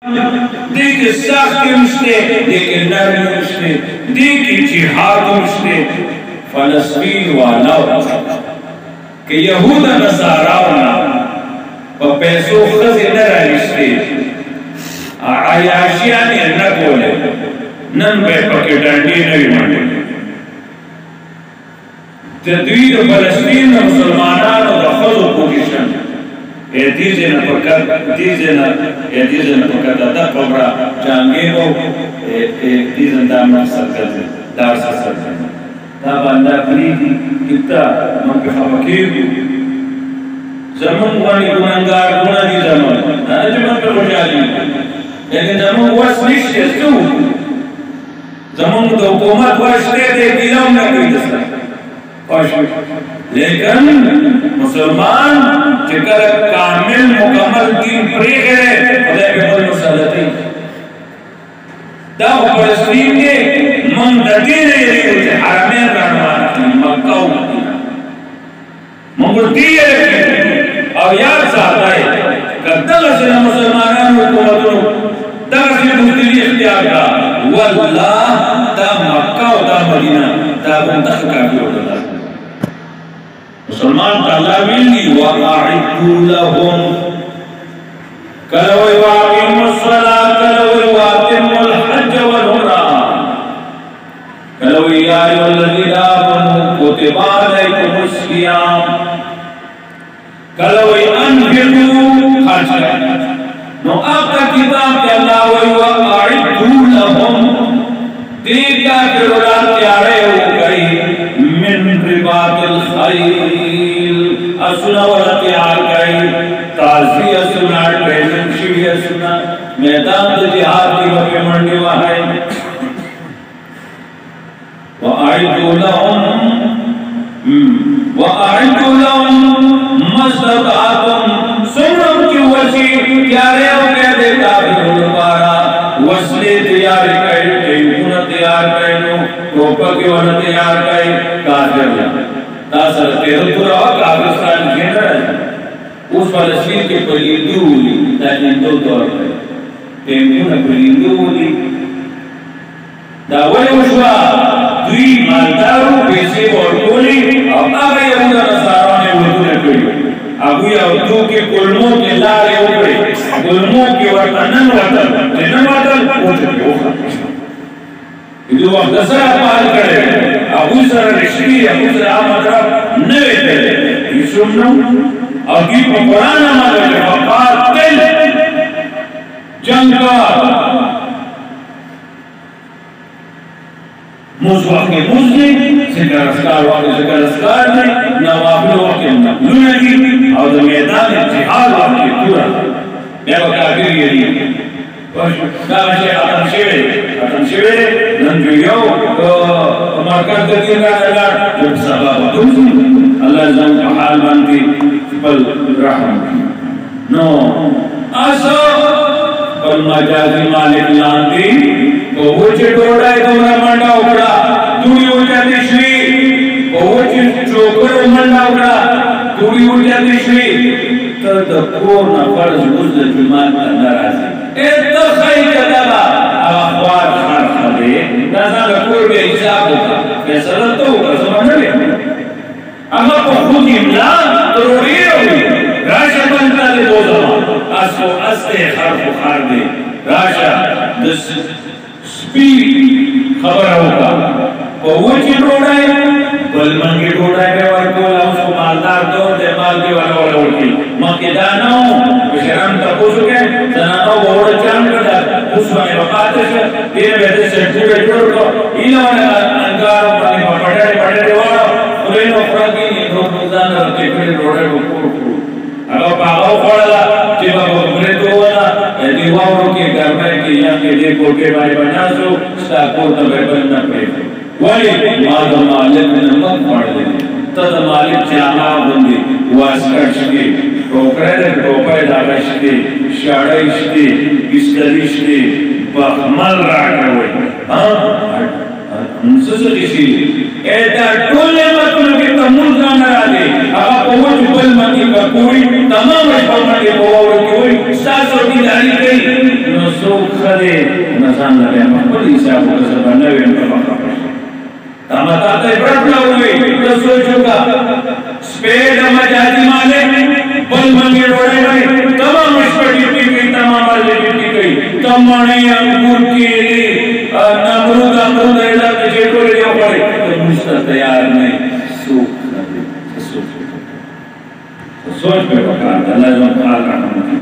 देखिए सख्त उठते, देखिए नरम उठते, देखिए जिहाद उठते। फलस्तीन वाला कि यहूद नसारा पर पैसों खज़े न रहिस्ते आयाशिया ने न बोले नन बे पके डांडी नहीं माने तदवीर फलस्तीन मुसलमानान और खज़ो पोजीशन एदीजे न पकड़ दादा पबड़ा जांगे वो एदीजे दामन सरकत दार से सरकत तब अंदर अपनी कितना मंग खबकीर ज़मीन वाली गुनाहगार गुनाह की ज़मीन आज मन पर खुशाली लेकिन ज़मीन वस निश्चय तू ज़मीन तो हुकूमत वास्ते दे दिलाम न कोई दस्ता लेकिन मुसलमान जिकर कामिल मुकम्मल दीन प्रे करे खुदा के बल मुसलती दा फलस्तीन के मंददी ने ये हरमैन रहमान की मक्का और मदीना मंगुती है और याद साथ है कदम से मुसलमानों हुकूमतों तक से मुस्तली इख्तियार का वल्लाह दा मक्का और दा मदीना दा बंदख का भी होता मुसलमान ताला मिली वाक़िदु लहुम कलव वाक़िमुस्सलात कलव वाक़िमुल हज वल उम्रा कलव या अय्युहल्लज़ीना आमनू कुतिबा अलैकुमुस सियाम कलव अनफिकू खर्च नो आपका किताब के अल्लाह वाक़िदु लहुम दीदा के औलाद तैयार हो गई मिन रिबातिल खैल असुना वाला तैयार गई ताज़ी असुना ट्रेनिंग शिवी असुना मैदान जिहाद की वक़्त मंडी वहाँ है वआइदु लहुम मस्तताअतुम सुन्नत की वसी प्यारे हो गए देखा भी दोबारा वसले तैयार कर टेंपुना तैयार कर लो टोपा के वाला तैयार कर काफिर तासर तेरतुरा काफिस्तान के न उस फलस्तीन के परिंदू होली लेकिन दो तौर पर टेंपुना परिंदू होली दावले उशवा दुई मालदारों पैसे और कोली अब आगे यहूदा नसारा ने वजू ने कोई अबू यहूदों के गुल्मों के लारे ऊपरे गुल्मों के वतन जन्नत पहुंच गए इधर वक्त दसरा पाल करे अबू सर रिश्ती अबू सर आमदरा नए तेरे इसुन्नो अगी कुरान हमारे वफात तेल जंगा मुझवा के मुझे सिकरस्कार वाले सिकरस्कार ने नवाबिल वाले नबलुने की और मैदान जिहाद वाले पूरा मैं बता फिर ये नहीं काशे आतम शेवे नंजुयो तो मरकज के ना अल्लाह जब सबब तुम अल्लाह जम हाल बनती बल रहमत नो आसो बल मजाजी मालिक लांती तो वो चिटोड़ा है तुम्हारा मंडा उड़ा दूरी उल्टा दिशरी वो चोकर मंडा उड़ा दूरी उल्टा दिशरी तो दकोर ना फर्ज मुझे जुमान अंदर आसे तो सही कदमा अखबार खान खाले ना दकोर के हिसाब होगा फैसला तो होगा समझ ले अगर को खुद इमला तो रोड़ी होगी राशा बनता ले दो जमा असो अस्ते खर्फ खार दे राशा दस स्पीड खबर होगा वो चिटोड़ा है बलमन के टोड़ा है और को उसको मालदार दो दे माल के वाला उठी मकेदानो शरम तपोसु के जनानो बोड़ चांद कर उस वाले वकाते से ये वैसे सर्टिफिकेट जोड़ को इन्होंने अंगार वाले पढ़े वाला उन्हें नौकरा की रोजान रखते फिर रोड़े को अगर पागल पड़ा जिबा बोले तो वाला दीवारों के घर में कि यहाँ के लिए कोटे भाई बना सो स्टाको तबे बनना पड़ेगा वाले माल मालिक ने मत पढ़ ले तद मालिक चाहा बंदी वास्कट के टोपरे दागश के शाड़िश के बिस्तरिश के बखमल राख हुए हाँ मुझसे ऐसा टोले मत उनके तमुल जाना राजे अब पहुंच बल मत का पूरी तमाम रिफॉर्म के बोल के वही सासों की जारी गई जान लगे मखबूल हिसाब को सब नवे का तामता इब्रत हुई तो सोचोगा स्पेड मजाजी माले बल मंगे रोड़े में तमाम स्पटिटी गई तमाम वालिटी गई तमाने अंगूर केले अमरूद ऐसा के जेटो ले जाओ पड़े तो मुझसे तैयार नहीं सोच पे पकड़ा अल्लाह जो काल का